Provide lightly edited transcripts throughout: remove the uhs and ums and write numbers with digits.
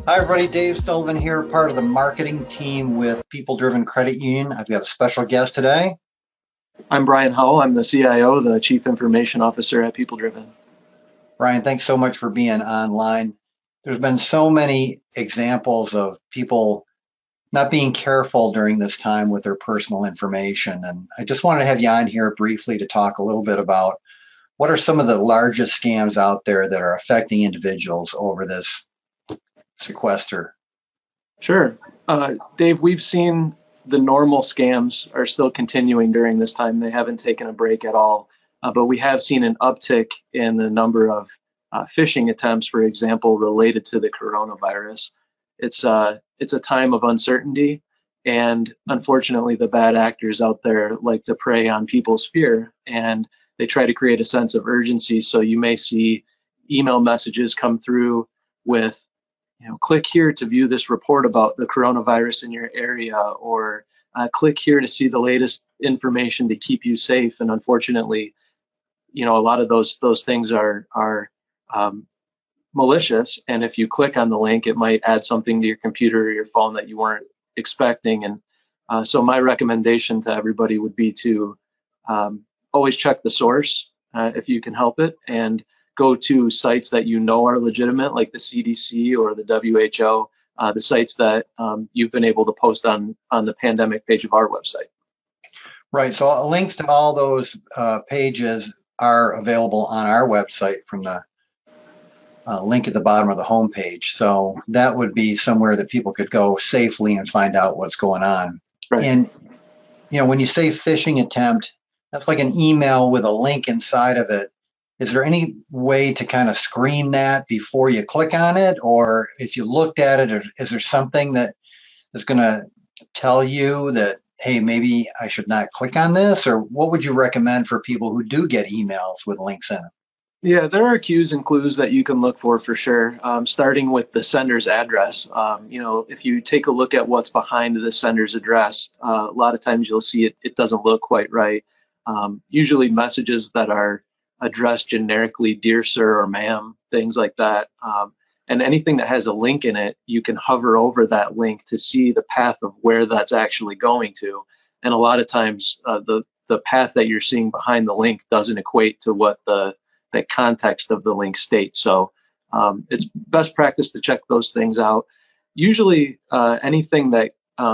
Hi, everybody. Dave Sullivan here, part of the marketing team with People Driven Credit Union. I've got a special guest today. I'm Brian Howell. I'm the CIO, the Chief Information Officer at People Driven. Brian, thanks so much for being online. There's been so many examples of people not being careful during this time with their personal information. And I just wanted to have you on here briefly to talk a little bit about what are some of the largest scams out there that are affecting individuals over this sequester. Sure. Dave, we've seen the normal scams are still continuing during this time. They haven't taken a break at all. But we have seen an uptick in the number of phishing attempts, for example, related to the coronavirus. It's a time of uncertainty. And unfortunately, the bad actors out there like to prey on people's fear, and they try to create a sense of urgency. So you may see email messages come through with, click here to view this report about the coronavirus in your area, or click here to see the latest information to keep you safe. And unfortunately, a lot of those things are malicious. And if you click on the link, it might add something to your computer or your phone that you weren't expecting. And so my recommendation to everybody would be to always check the source if you can help it, and go to sites that are legitimate, like the CDC or the WHO, the sites that you've been able to post on the pandemic page of our website. Right. So links to all those pages are available on our website from the link at the bottom of the homepage. So that would be somewhere that people could go safely and find out what's going on. Right. And, when you say phishing attempt, that's like an email with a link inside of it. Is there any way to kind of screen that before you click on it? Or if you looked at it, is there something that is going to tell you that, hey, maybe I should not click on this? Or what would you recommend for people who do get emails with links in it? Yeah, there are cues and clues that you can look for sure, starting with the sender's address. If you take a look at what's behind the sender's address, a lot of times you'll see it doesn't look quite right. Usually messages that are addressed generically, dear sir or ma'am, things like that. And anything that has a link in it, you can hover over that link to see the path of where that's actually going to. And a lot of times the path that you're seeing behind the link doesn't equate to what the context of the link states. So it's best practice to check those things out. Usually anything that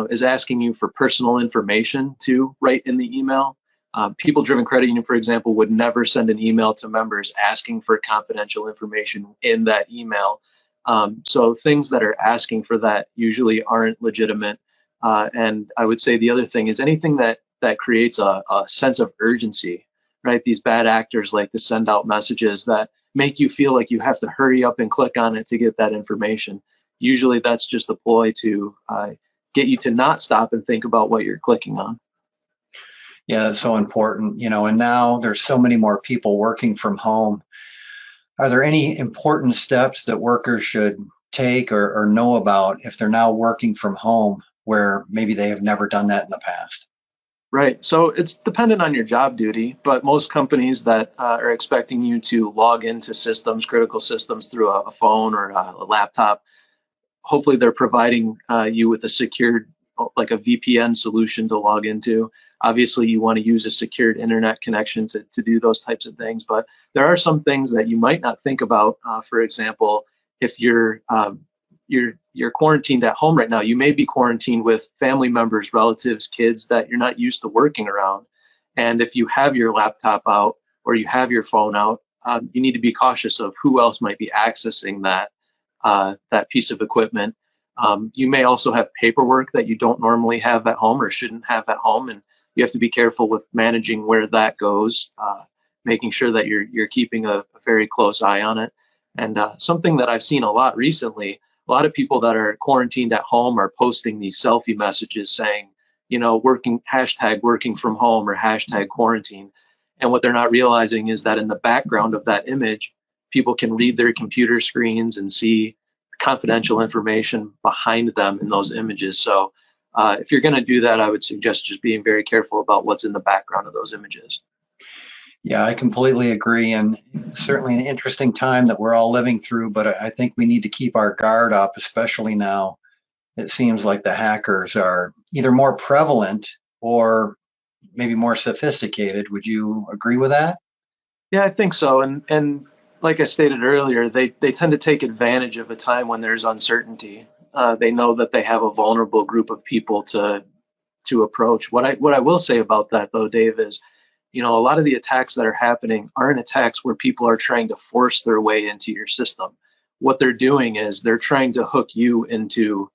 is asking you for personal information to write in the email. People Driven Credit Union, for example, would never send an email to members asking for confidential information in that email. So things that are asking for that usually aren't legitimate. And I would say the other thing is anything that creates a sense of urgency, right? These bad actors like to send out messages that make you feel like you have to hurry up and click on it to get that information. Usually that's just a ploy to get you to not stop and think about what you're clicking on. Yeah, that's so important, and now there's so many more people working from home. Are there any important steps that workers should take or know about if they're now working from home where maybe they have never done that in the past? Right. So it's dependent on your job duty, but most companies that are expecting you to log into systems, critical systems through a phone or a laptop, hopefully they're providing you with a secured, like a VPN solution to log into. Obviously, you want to use a secured internet connection to do those types of things, but there are some things that you might not think about. For example, if you're quarantined at home right now, you may be quarantined with family members, relatives, kids that you're not used to working around. And if you have your laptop out or you have your phone out, you need to be cautious of who else might be accessing that piece of equipment. You may also have paperwork that you don't normally have at home or shouldn't have at home, and you have to be careful with managing where that goes, making sure that you're keeping a very close eye on it. And something that I've seen a lot recently, a lot of people that are quarantined at home are posting these selfie messages saying, hashtag working from home or hashtag quarantine. And what they're not realizing is that in the background of that image, people can read their computer screens and see confidential information behind them in those images. So if you're going to do that, I would suggest just being very careful about what's in the background of those images. Yeah, I completely agree. And certainly an interesting time that we're all living through, but I think we need to keep our guard up, especially now. It seems like the hackers are either more prevalent or maybe more sophisticated. Would you agree with that? Yeah, I think so. And like I stated earlier, they tend to take advantage of a time when there's uncertainty. They know that they have a vulnerable group of people to approach. What I will say about that though, Dave, is a lot of the attacks that are happening aren't attacks where people are trying to force their way into your system. What they're doing is they're trying to hook you into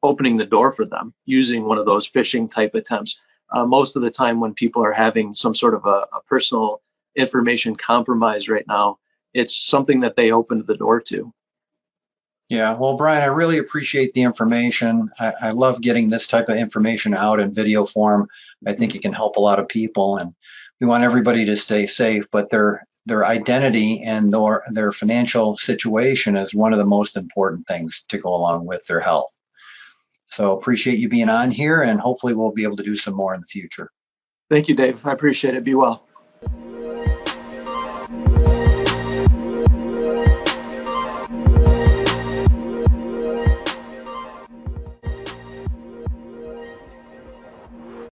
opening the door for them using one of those phishing type attempts. Most of the time, when people are having some sort of a personal information compromise right now, it's something that they opened the door to. Yeah, well, Brian, I really appreciate the information. I love getting this type of information out in video form. I think it can help a lot of people, and we want everybody to stay safe. But their identity and their financial situation is one of the most important things to go along with their health. So appreciate you being on here, and hopefully we'll be able to do some more in the future. Thank you, Dave. I appreciate it. Be well.